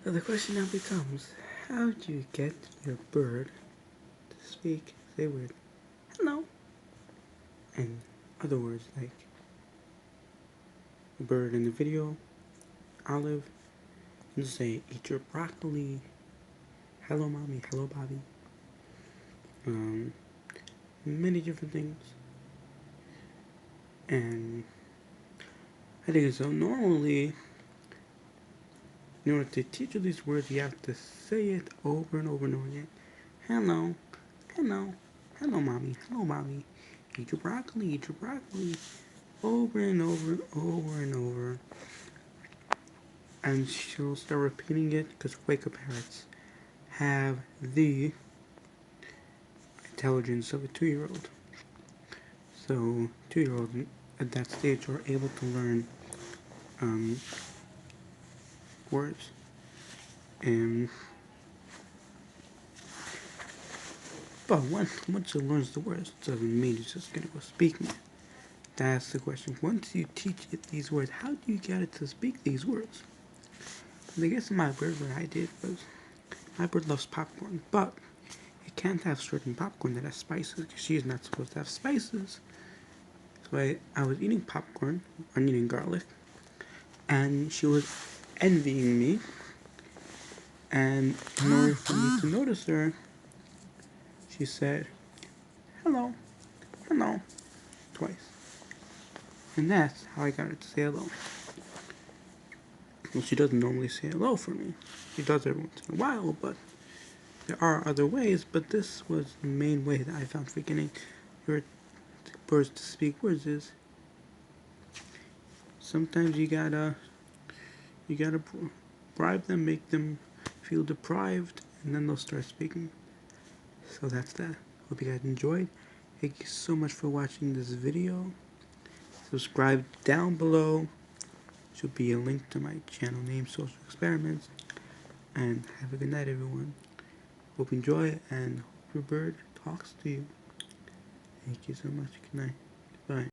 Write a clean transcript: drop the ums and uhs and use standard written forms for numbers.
So the question now becomes, how do you get your bird to speak, say word, hello? And other words like the bird in the video, Olive, and say, eat your broccoli, hello mommy, hello Bobby. Many different things. And I think so. Normally, in order to teach you these words, you have to say it over and over and over again. Hello, hello, hello mommy, hello mommy. Eat your broccoli, eat your broccoli. Over and over and over and over. And she'll start repeating it because Quaker parrots have the intelligence of a 2-year-old. So 2-year-olds at that stage are able to learn words. And but once she learns the words, doesn't mean she's just gonna go speaking it. That's the question. Once you teach it these words, how do you get it to speak these words? And I guess my bird, what I did was, my bird loves popcorn, but it can't have certain popcorn that has spices because she is not supposed to have spices. So I was eating popcorn, onion and garlic, and she was envying me. And in order for me to notice her, she said, hello, hello, twice. And that's how I got her to say hello. Well, she doesn't normally say hello for me. She does every once in a while, but there are other ways. But this was the main way that I found for getting your birds to speak words is sometimes you gotta bribe them, make them feel deprived, and then they'll start speaking. So that's that. Hope you guys enjoyed. Thank you so much for watching this video. Subscribe down below. Should be a link to my channel name, Social Experiments. And have a good night, everyone. Hope you enjoy, and hope your bird talks to you. Thank you so much. Good night.